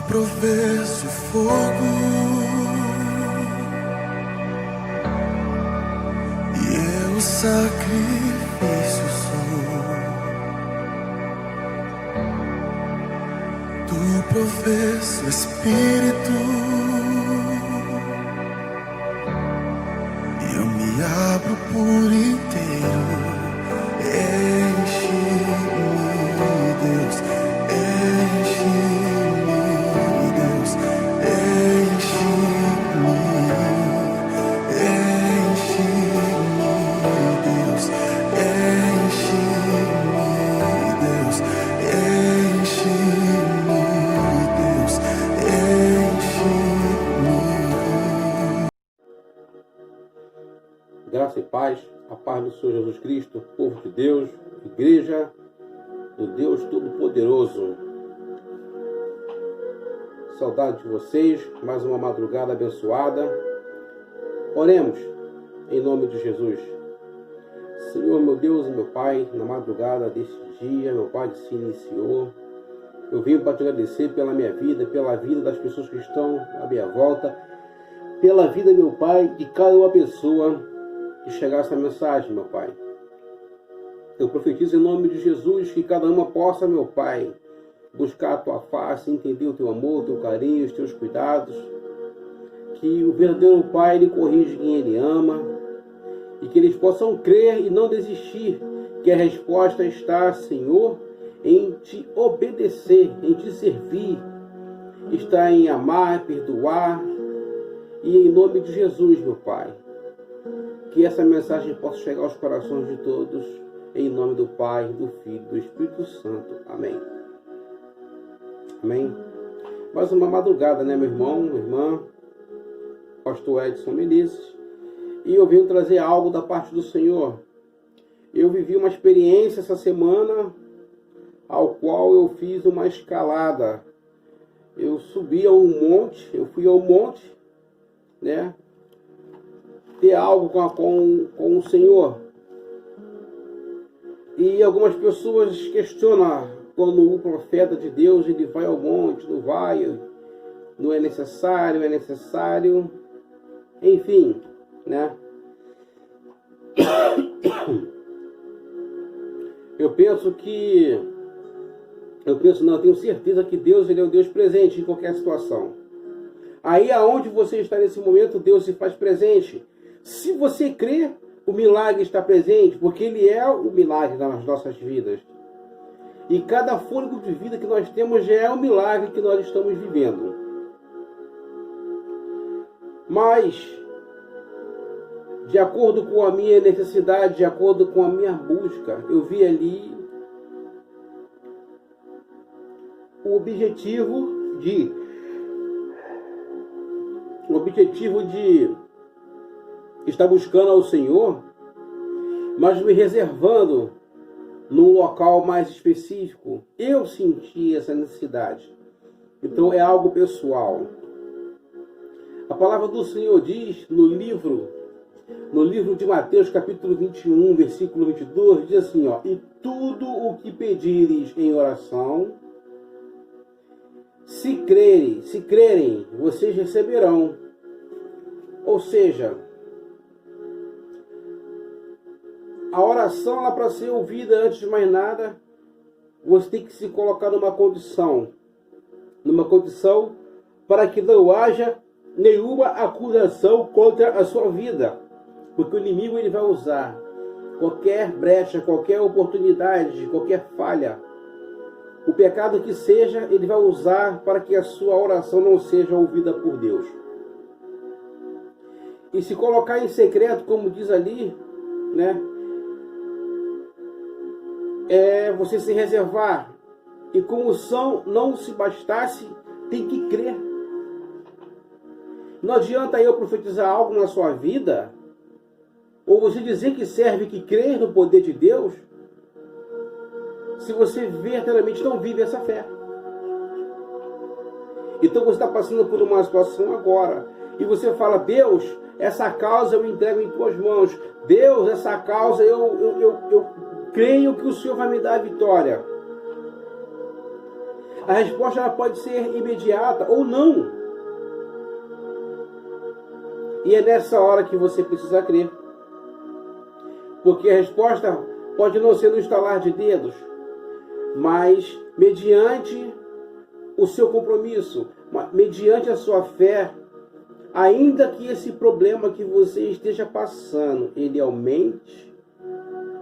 provês o fogo e eu o sacrifício sou. Tu provês o Espírito e eu me abro por inteiro. Enche-me, Deus, enche-me, Deus, enche-me, enche-me, Deus, enche-me, Deus, enche-me, Deus, enche-me. Graça e paz, a paz do Senhor Jesus Cristo, povo de Deus, igreja do Deus Todo-Poderoso. Saudade de vocês, mais uma madrugada abençoada. Oremos em nome de Jesus. Senhor, meu Deus e meu Pai, na madrugada deste dia, meu Pai, que se iniciou, eu venho para te agradecer pela minha vida, pela vida das pessoas que estão à minha volta, pela vida, meu Pai, de cada uma pessoa que chegar essa mensagem, meu Pai. Eu profetizo em nome de Jesus que cada uma possa, meu Pai, buscar a Tua face, entender o Teu amor, o Teu carinho, os Teus cuidados. Que o verdadeiro Pai, Ele corrige quem Ele ama. E que eles possam crer e não desistir. Que a resposta está, Senhor, em Te obedecer, em Te servir. Está em amar, perdoar. E em nome de Jesus, meu Pai, que essa mensagem possa chegar aos corações de todos. Em nome do Pai, do Filho e do Espírito Santo. Amém. Amém. Mais uma madrugada, né, meu irmão, minha irmã, pastor Edson Menezes. E eu venho trazer algo da parte do Senhor. Eu vivi uma experiência essa semana, ao qual eu fiz uma escalada. Eu subi a um monte, eu fui ao monte, né, ter algo com o Senhor. E algumas pessoas questionam quando o profeta de Deus ele vai ao monte, não vai, não é necessário, é necessário, enfim, né? Eu tenho certeza que Deus ele é o Deus presente em qualquer situação. Aí aonde você está nesse momento, Deus se faz presente. Se você crê, o milagre está presente, porque Ele é o milagre nas nossas vidas. E cada fôlego de vida que nós temos já é o milagre que nós estamos vivendo. Mas, de acordo com a minha necessidade, de acordo com a minha busca, eu vi ali o objetivo de estar buscando ao Senhor, mas me reservando num local mais específico. Eu senti essa necessidade. Então é algo pessoal. A palavra do Senhor diz no livro de Mateus, capítulo 21, versículo 22, diz assim, ó: e tudo o que pedires em oração, se crerem, vocês receberão. Ou seja, a oração, ela para ser ouvida, antes de mais nada, você tem que se colocar numa condição para que não haja nenhuma acusação contra a sua vida, porque o inimigo ele vai usar qualquer brecha, qualquer oportunidade, qualquer falha, o pecado que seja, ele vai usar para que a sua oração não seja ouvida por Deus. E se colocar em secreto, como diz ali, né, é você se reservar. E como não se bastasse, tem que crer. Não adianta eu profetizar algo na sua vida, ou você dizer que serve, que crê no poder de Deus, se você verdadeiramente não vive essa fé. Então você está passando por uma situação agora, e você fala: Deus, essa causa eu entrego em tuas mãos. Deus, essa causa eu creio que o Senhor vai me dar a vitória. A resposta ela pode ser imediata ou não. E é nessa hora que você precisa crer. Porque a resposta pode não ser no estalar de dedos, mas mediante o seu compromisso, mediante a sua fé, ainda que esse problema que você esteja passando, ele aumente,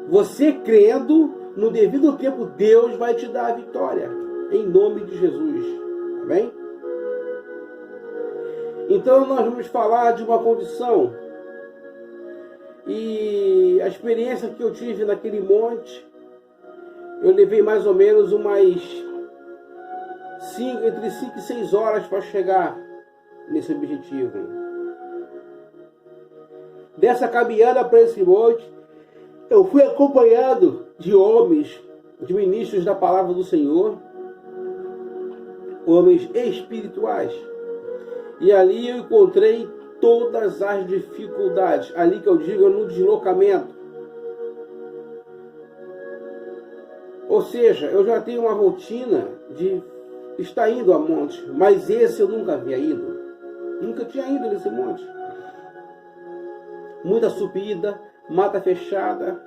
você crendo, no devido tempo, Deus vai te dar a vitória, em nome de Jesus, tá bem? Então nós vamos falar de uma condição, e a experiência que eu tive naquele monte, eu levei mais ou menos entre 5 e 6 horas para chegar nesse objetivo. Dessa caminhada para esse monte, eu fui acompanhado de homens, de ministros da palavra do Senhor, homens espirituais. E ali eu encontrei todas as dificuldades. Ali que eu digo, no deslocamento. Ou seja, eu já tenho uma rotina de estar indo a monte, mas esse eu nunca havia ido. Nunca tinha ido nesse monte. Muita subida, mata fechada.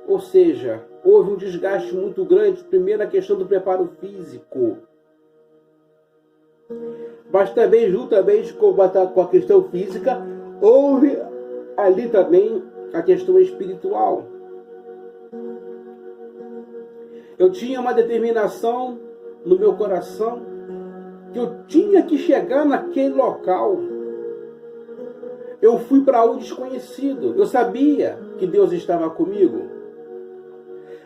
Ou seja, houve um desgaste muito grande. Primeiro, a questão do preparo físico. Mas também, juntamente com a questão física, houve ali também a questão espiritual. Eu tinha uma determinação no meu coração que eu tinha que chegar naquele local. Eu fui para algo desconhecido. Eu sabia que Deus estava comigo.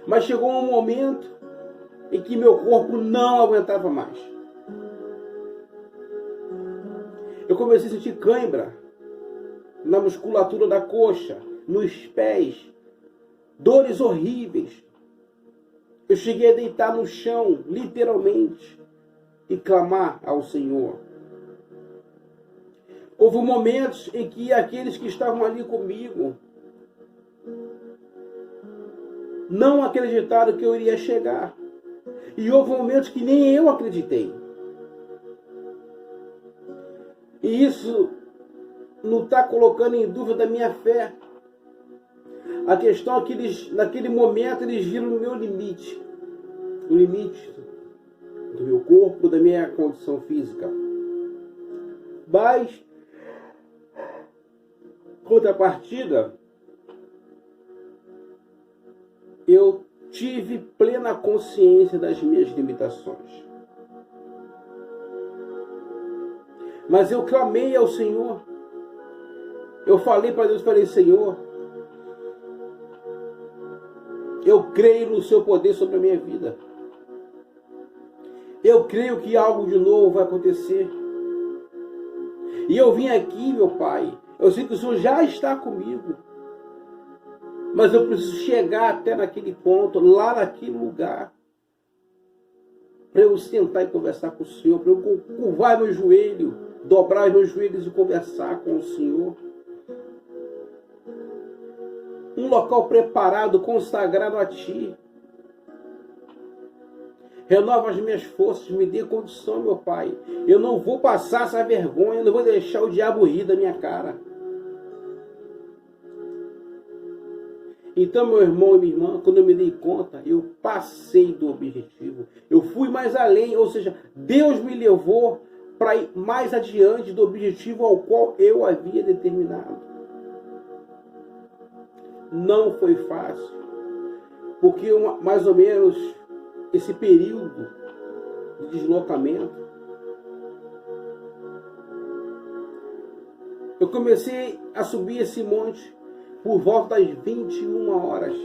Mas chegou um momento em que meu corpo não aguentava mais. Eu comecei a sentir cãibra na musculatura da coxa, nos pés, dores horríveis. Eu cheguei a deitar no chão, literalmente, e clamar ao Senhor. Houve momentos em que aqueles que estavam ali comigo não acreditaram que eu iria chegar. E houve momentos que nem eu acreditei. E isso não está colocando em dúvida a minha fé. A questão é que naquele momento eles viram o meu limite. O limite do meu corpo, da minha condição física. Mas, contrapartida, eu tive plena consciência das minhas limitações. Mas eu clamei ao Senhor. Eu falei para Deus, Senhor, eu creio no seu poder sobre a minha vida. Eu creio que algo de novo vai acontecer. E eu vim aqui, meu Pai. Eu sei que o Senhor já está comigo. Mas eu preciso chegar até naquele ponto, lá naquele lugar, para eu sentar e conversar com o Senhor, para eu curvar meu joelho, dobrar meus joelhos e conversar com o Senhor. Um local preparado, consagrado a Ti. Renova as minhas forças, me dê condição, meu Pai. Eu não vou passar essa vergonha, eu não vou deixar o diabo rir da minha cara. Então, meu irmão e minha irmã, quando eu me dei conta, eu passei do objetivo. Eu fui mais além, ou seja, Deus me levou para ir mais adiante do objetivo ao qual eu havia determinado. Não foi fácil, porque mais ou menos esse período de deslocamento, eu comecei a subir esse monte por volta das 21 horas.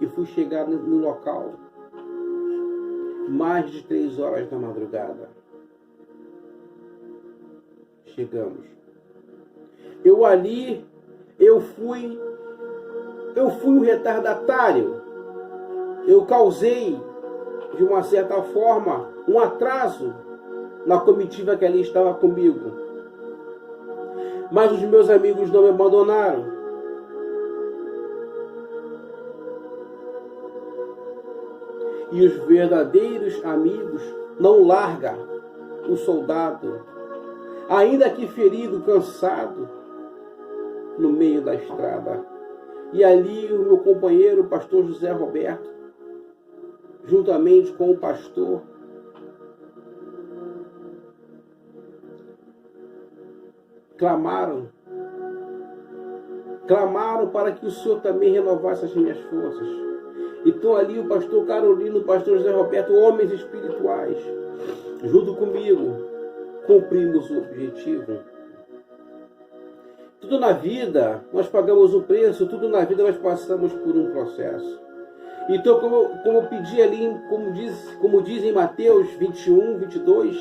E fui chegar no local mais de 3 horas da madrugada. Chegamos. Eu fui um retardatário. Eu causei, de uma certa forma, um atraso na comitiva que ali estava comigo. Mas os meus amigos não me abandonaram. E os verdadeiros amigos não largam o soldado, ainda que ferido, cansado, no meio da estrada. E ali o meu companheiro, o pastor José Roberto, juntamente com o pastor, clamaram para que o Senhor também renovasse as minhas forças. Então ali o pastor Carolino, o pastor José Roberto, homens espirituais, junto comigo, cumprimos o objetivo. Tudo na vida, nós pagamos um preço, tudo na vida nós passamos por um processo. Então, como eu pedi ali, como diz em Mateus 21, 22,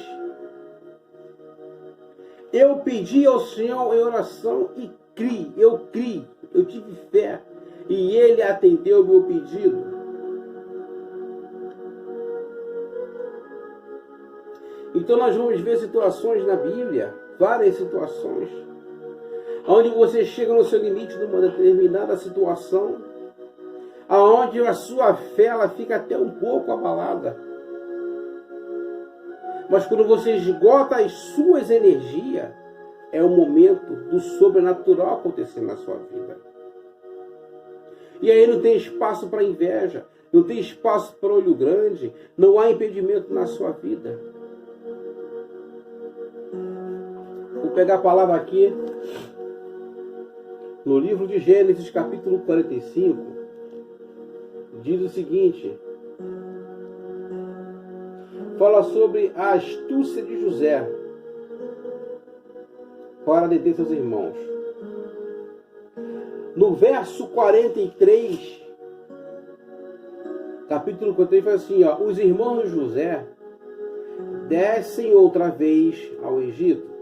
eu pedi ao Senhor em oração e criei, eu tive fé, e Ele atendeu o meu pedido. Então nós vamos ver situações na Bíblia, várias situações, onde você chega no seu limite de uma determinada situação, aonde a sua fé ela fica até um pouco abalada. Mas quando você esgota as suas energias, é o momento do sobrenatural acontecer na sua vida. E aí não tem espaço para inveja, não tem espaço para olho grande, não há impedimento na sua vida. Vou pegar a palavra aqui no livro de Gênesis, capítulo 45, diz o seguinte: fala sobre a astúcia de José para deter seus irmãos. No verso 43, capítulo 43, fala assim, ó: os irmãos de José descem outra vez ao Egito.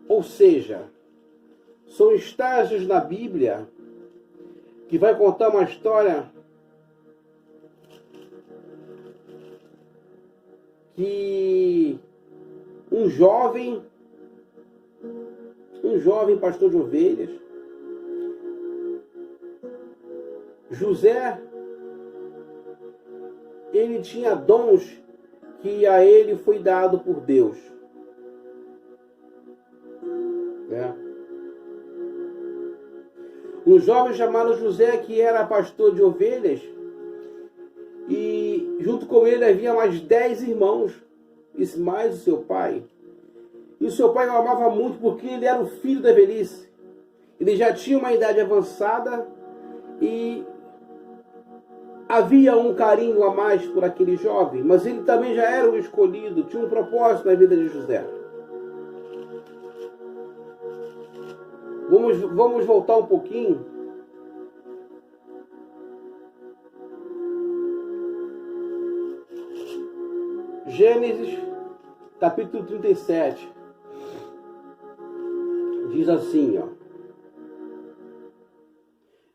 Ou seja, são estágios na Bíblia que vai contar uma história que um jovem pastor de ovelhas, José, ele tinha dons que a ele foi dado por Deus. Um jovem chamado José, que era pastor de ovelhas, e junto com ele havia mais 10 irmãos, e mais o seu pai. E o seu pai o amava muito porque ele era o filho da velhice. Ele já tinha uma idade avançada e havia um carinho a mais por aquele jovem, mas ele também já era o escolhido, tinha um propósito na vida de José. Vamos voltar um pouquinho. Gênesis, capítulo 37. Diz assim, ó: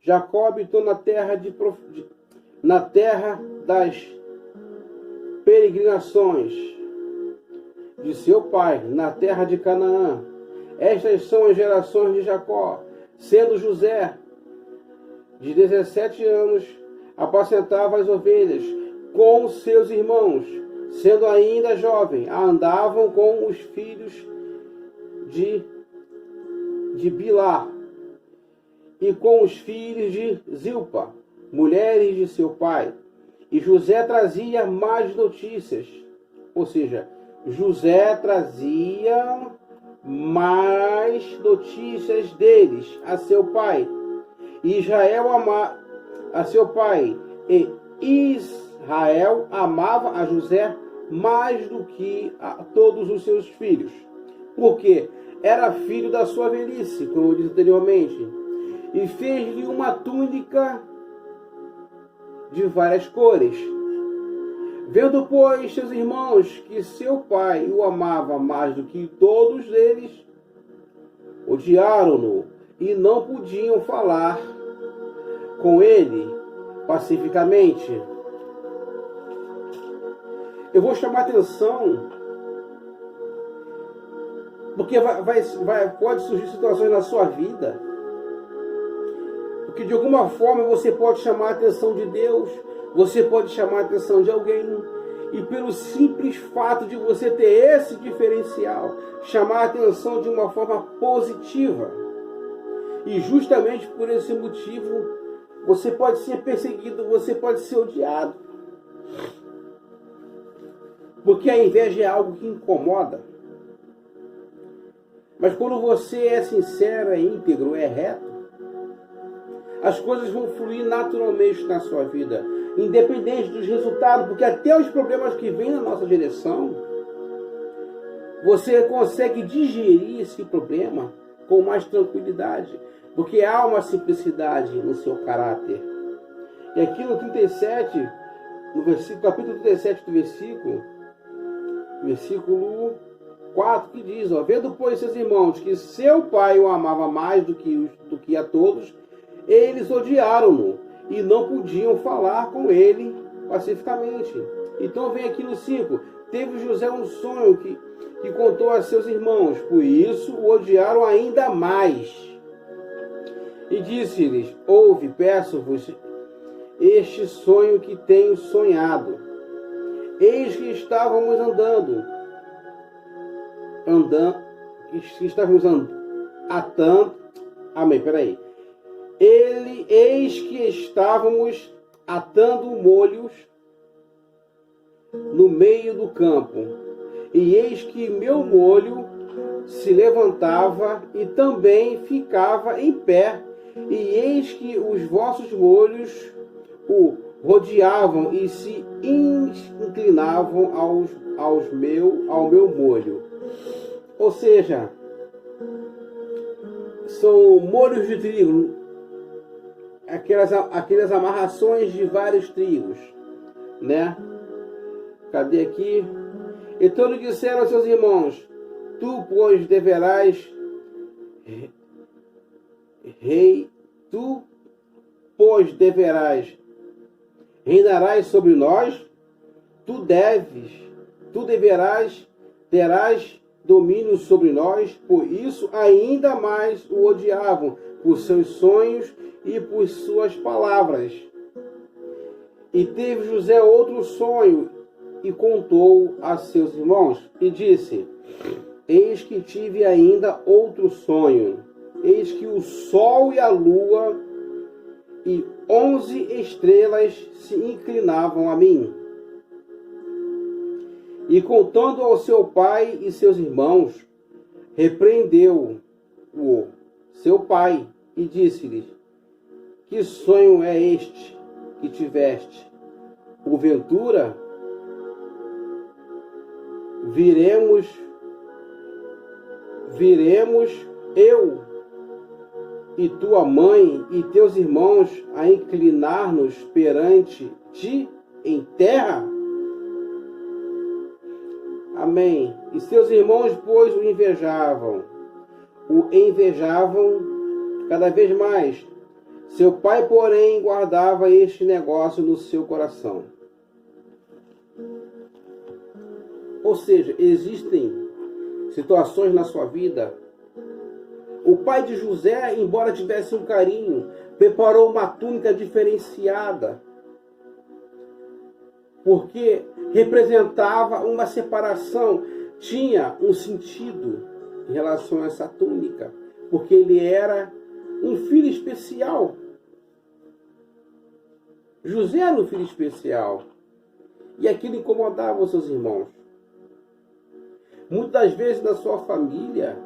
Jacó habitou na terra das peregrinações de seu pai, na terra de Canaã. Estas são as gerações de Jacó, sendo José de 17 anos, apacentava as ovelhas com seus irmãos, sendo ainda jovem, andavam com os filhos de Bilá e com os filhos de Zilpa, mulheres de seu pai. E José trazia mais notícias, ou seja, José trazia mais notícias deles a seu pai. E Israel a seu pai, e Israel amava a José mais do que a todos os seus filhos, porque era filho da sua velhice, como eu disse anteriormente, e fez-lhe uma túnica de várias cores. Vendo, pois, seus irmãos que seu pai o amava mais do que todos eles, odiaram-no e não podiam falar com ele pacificamente. Eu vou chamar atenção, porque pode surgir situações na sua vida, que de alguma forma você pode chamar a atenção de Deus, você pode chamar a atenção de alguém, e pelo simples fato de você ter esse diferencial, chamar a atenção de uma forma positiva. E justamente por esse motivo, você pode ser perseguido, você pode ser odiado. Porque a inveja é algo que incomoda. Mas quando você é sincero, é íntegro, é reto, as coisas vão fluir naturalmente na sua vida, independente dos resultados, porque até os problemas que vêm na nossa direção, você consegue digerir esse problema com mais tranquilidade, porque há uma simplicidade no seu caráter. E aqui no 37, capítulo 37 do versículo 4, que diz, ó, vendo, pois, seus irmãos, que seu pai o amava mais do que a todos, eles odiaram-no e não podiam falar com ele pacificamente. Então vem aqui no 5, teve José um sonho que contou a seus irmãos, por isso o odiaram ainda mais. E disse-lhes, ouve, peço-vos, este sonho que tenho sonhado. Eis que estávamos eis que estávamos atando molhos no meio do campo, e eis que meu molho se levantava e também ficava em pé, e eis que os vossos molhos o rodeavam e se inclinavam ao meu molho. Ou seja, são molhos de trigo, aquelas amarrações de vários trigos, né? Cadê aqui? Então lhe disseram aos seus irmãos, tu, pois, deverás reinarás sobre nós, terás domínio sobre nós, por isso ainda mais o odiavam, por seus sonhos e por suas palavras. E teve José outro sonho, e contou a seus irmãos, e disse, eis que tive ainda outro sonho, eis que o sol e a lua e 11 estrelas se inclinavam a mim. E contando ao seu pai e seus irmãos, repreendeu-o seu pai e disse-lhes, que sonho é este que tiveste? Porventura, viremos eu e tua mãe e teus irmãos a inclinar-nos perante ti em terra? Amém. E seus irmãos, pois, o envejavam cada vez mais. Seu pai, porém, guardava este negócio no seu coração. Ou seja, existem situações na sua vida. O pai de José, embora tivesse um carinho, preparou uma túnica diferenciada, porque representava uma separação, tinha um sentido em relação a essa túnica, porque ele era um filho especial. José era um filho especial, e aquilo incomodava os seus irmãos. Muitas vezes na sua família,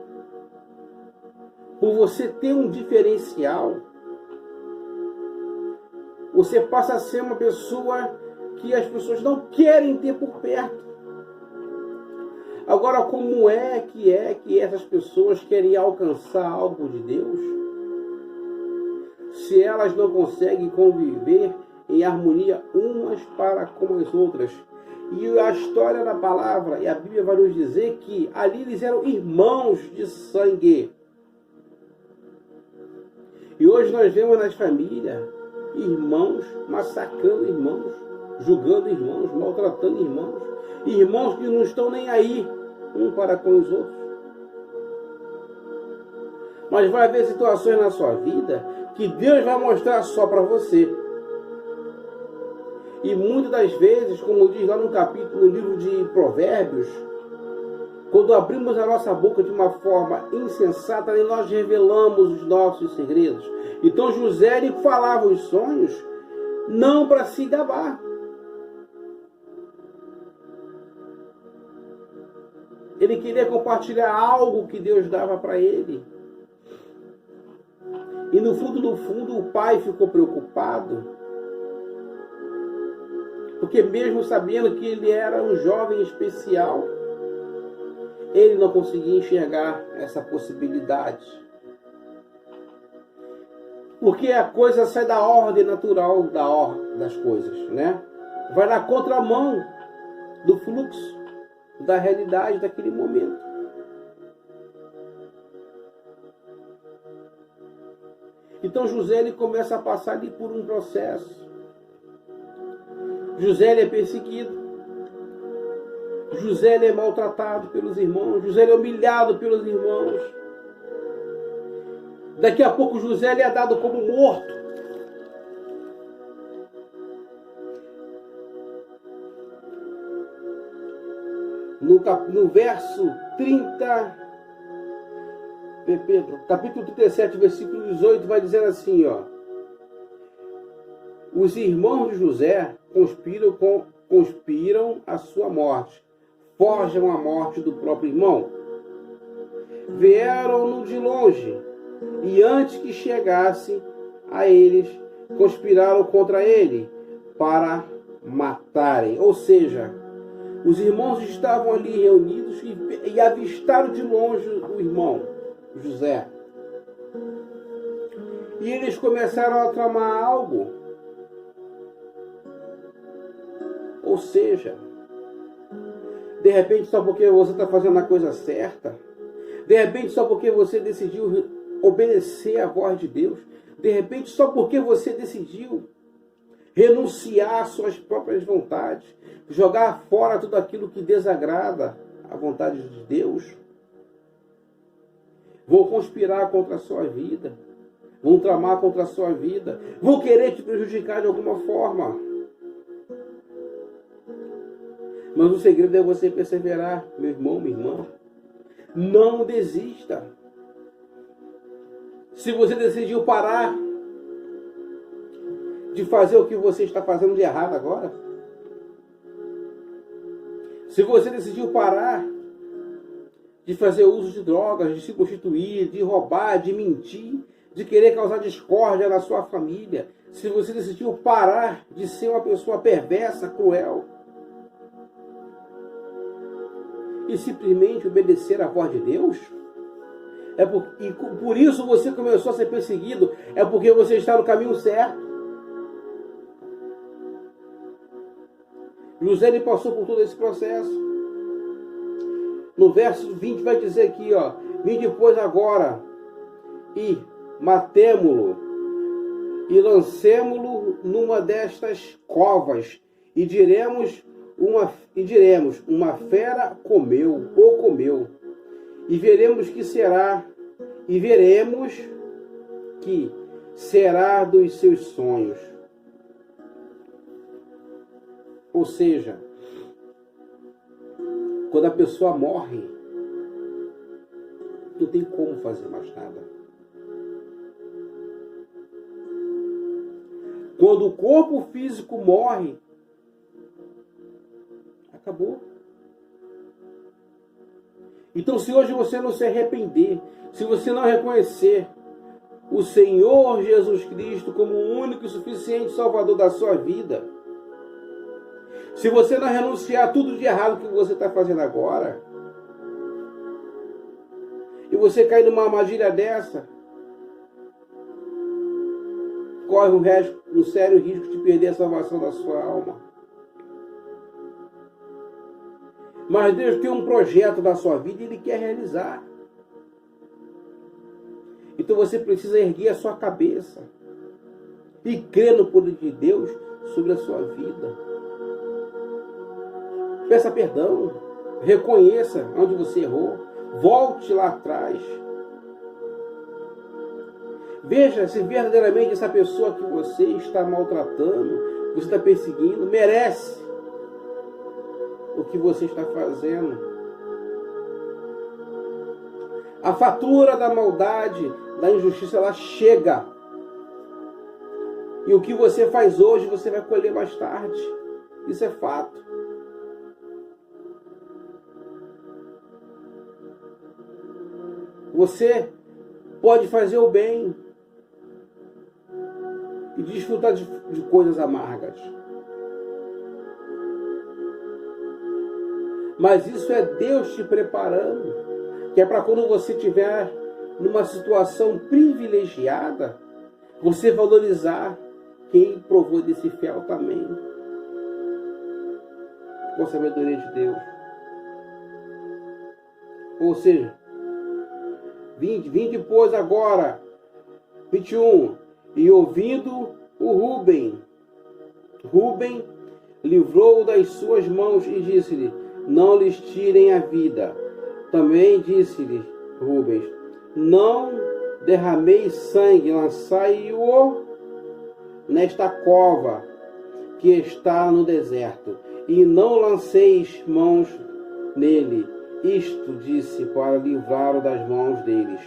por você ter um diferencial, você passa a ser uma pessoa que as pessoas não querem ter por perto. Agora, como é que essas pessoas querem alcançar algo de Deus, se elas não conseguem conviver em harmonia umas para com as outras? E a história da palavra e a Bíblia vai nos dizer que ali eles eram irmãos de sangue. E hoje nós vemos nas famílias irmãos massacrando irmãos, julgando irmãos, maltratando irmãos, irmãos que não estão nem aí um para com os outros. Mas vai haver situações na sua vida que Deus vai mostrar só para você. E muitas das vezes, como diz lá no capítulo, no livro de Provérbios, quando abrimos a nossa boca de uma forma insensata, aí nós revelamos os nossos segredos. Então José, ele falava os sonhos não para se gabar. Ele queria compartilhar algo que Deus dava para ele. E no fundo, o pai ficou preocupado, porque mesmo sabendo que ele era um jovem especial, ele não conseguia enxergar essa possibilidade. Porque a coisa sai da ordem natural das coisas, né? Vai na contramão do fluxo, da realidade daquele momento. Então José, ele começa a passar ali por um processo. José, ele é perseguido. José, ele é maltratado pelos irmãos. José, ele é humilhado pelos irmãos. Daqui a pouco José, ele é dado como morto. No verso 30, capítulo 37, versículo 18, vai dizendo assim, ó. Os irmãos de José conspiram a sua morte, forjam a morte do próprio irmão. Vieram-no de longe, e antes que chegasse a eles, conspiraram contra ele para matarem. Ou seja, os irmãos estavam ali reunidos e avistaram de longe o irmão, José. E eles começaram a tramar algo. Ou seja, de repente só porque você está fazendo a coisa certa, de repente só porque você decidiu obedecer à voz de Deus, de repente só porque você decidiu renunciar às suas próprias vontades, jogar fora tudo aquilo que desagrada a vontade de Deus, vão conspirar contra a sua vida, vão tramar contra a sua vida, vão querer te prejudicar de alguma forma. Mas o segredo é você perseverar, meu irmão, minha irmã. Não desista. Se você decidiu parar de fazer o que você está fazendo de errado agora, se você decidiu parar de fazer uso de drogas, de se prostituir, de roubar, de mentir, de querer causar discórdia na sua família, se você decidiu parar de ser uma pessoa perversa, cruel, e simplesmente obedecer à voz de Deus, e por isso você começou a ser perseguido, é porque você está no caminho certo. José, ele passou por todo esse processo. No verso 20 vai dizer aqui, ó: vinde depois agora e matemo-lo e lancemo-lo numa destas covas e diremos uma fera comeu ou comeu, e veremos que será dos seus sonhos. Ou seja, quando a pessoa morre, não tem como fazer mais nada. Quando o corpo físico morre, acabou. Então, se hoje você não se arrepender, se você não reconhecer o Senhor Jesus Cristo como o único e suficiente Salvador da sua vida, se você não renunciar a tudo de errado que você está fazendo agora, e você cair numa armadilha dessa, corre um sério risco de perder a salvação da sua alma. Mas Deus tem um projeto na sua vida e Ele quer realizar. Então você precisa erguer a sua cabeça e crer no poder de Deus sobre a sua vida. Peça perdão, reconheça onde você errou, volte lá atrás. Veja se verdadeiramente essa pessoa que você está maltratando, você está perseguindo, merece o que você está fazendo. A fatura da maldade, da injustiça, ela chega. E o que você faz hoje, você vai colher mais tarde. Isso é fato. Você pode fazer o bem e desfrutar de coisas amargas. Mas isso é Deus te preparando, que é para quando você estiver numa situação privilegiada, você valorizar quem provou desse fel também. Com a sabedoria de Deus. Ou seja, 20 pois agora, 21, e ouvindo o Rúben livrou-o das suas mãos e disse-lhe, não lhes tirem a vida. Também disse-lhe Rubens, não derrameis sangue, lançai-o nesta cova que está no deserto, e não lanceis mãos nele. Isto disse para livrá-lo das mãos deles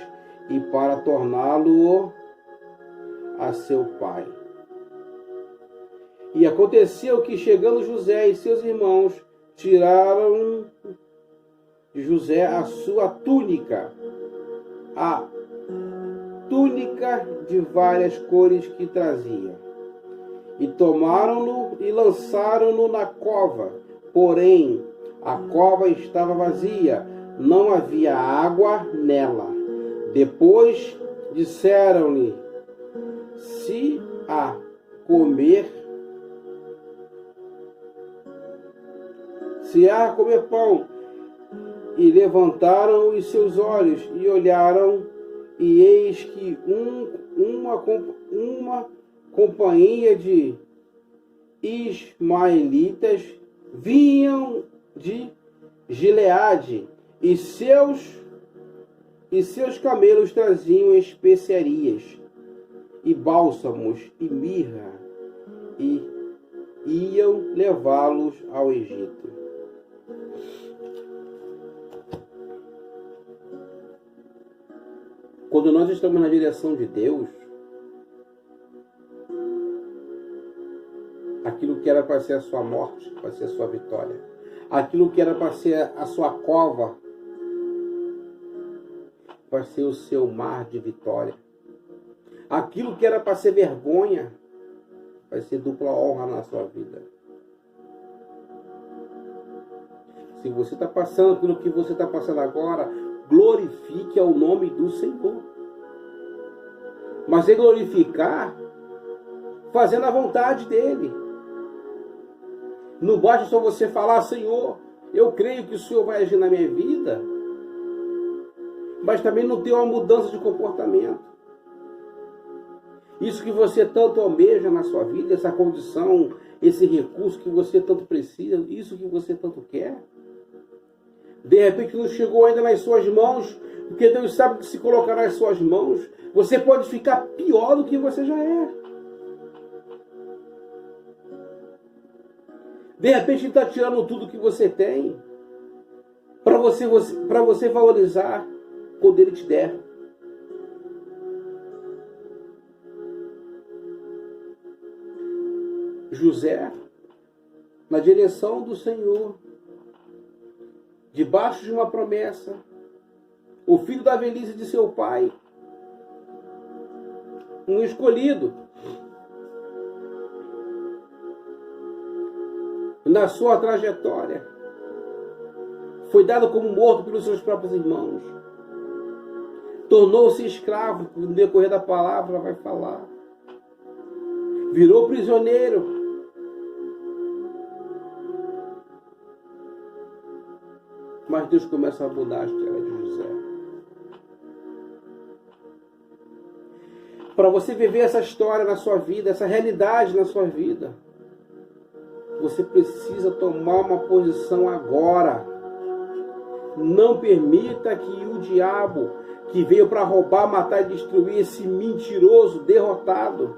e para torná-lo a seu pai. E aconteceu que, chegando José e seus irmãos, tiraram de José a sua túnica, a túnica de várias cores que trazia, e tomaram-no e lançaram-no na cova. Porém, a cova estava vazia, não havia água nela. Depois disseram-lhe, se a comer pão. E levantaram os seus olhos e olharam, e eis que uma companhia de ismaelitas vinham de Gileade, e seus camelos traziam especiarias e bálsamos e mirra, e iam levá-los ao Egito. Quando nós estamos na direção de Deus, aquilo que era para ser a sua morte, vai ser a sua vitória. Aquilo que era para ser a sua cova, vai ser o seu mar de vitória. Aquilo que era para ser vergonha, vai ser dupla honra na sua vida. Se você está passando pelo que você está passando agora, glorifique ao nome do Senhor. Mas é glorificar fazendo a vontade dEle. Não basta só você falar, Senhor, eu creio que o Senhor vai agir na minha vida, mas também não ter uma mudança de comportamento. Isso que você tanto almeja na sua vida, essa condição, esse recurso que você tanto precisa, isso que você tanto quer, de repente não chegou ainda nas suas mãos, porque Deus sabe que se colocar nas suas mãos, você pode ficar pior do que você já é. De repente Ele está tirando tudo que você tem, para você valorizar quando Ele te der. José, na direção do Senhor, debaixo de uma promessa, o filho da velhice de seu pai, um escolhido, na sua trajetória, foi dado como morto pelos seus próprios irmãos, tornou-se escravo, no decorrer da palavra vai falar, virou prisioneiro, mas Deus começa a mudar a história de José. Para você viver essa história na sua vida, essa realidade na sua vida, você precisa tomar uma posição agora. Não permita que o diabo que veio para roubar, matar e destruir, esse mentiroso, derrotado.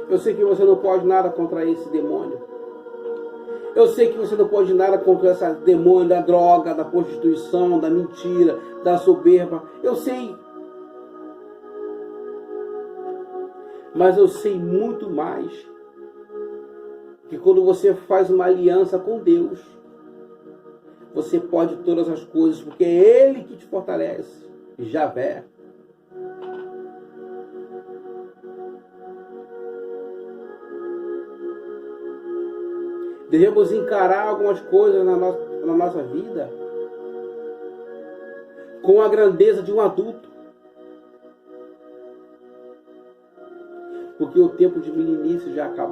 Eu sei que você não pode nada contra esse demônio. Eu sei que você não pode nada contra esse demônio da droga, da prostituição, da mentira, da soberba. Eu sei. Mas eu sei muito mais. Que quando você faz uma aliança com Deus, você pode todas as coisas, porque é Ele que te fortalece. Javé. Devemos encarar algumas coisas na nossa vida com a grandeza de um adulto. Porque o tempo de meninice já acabou.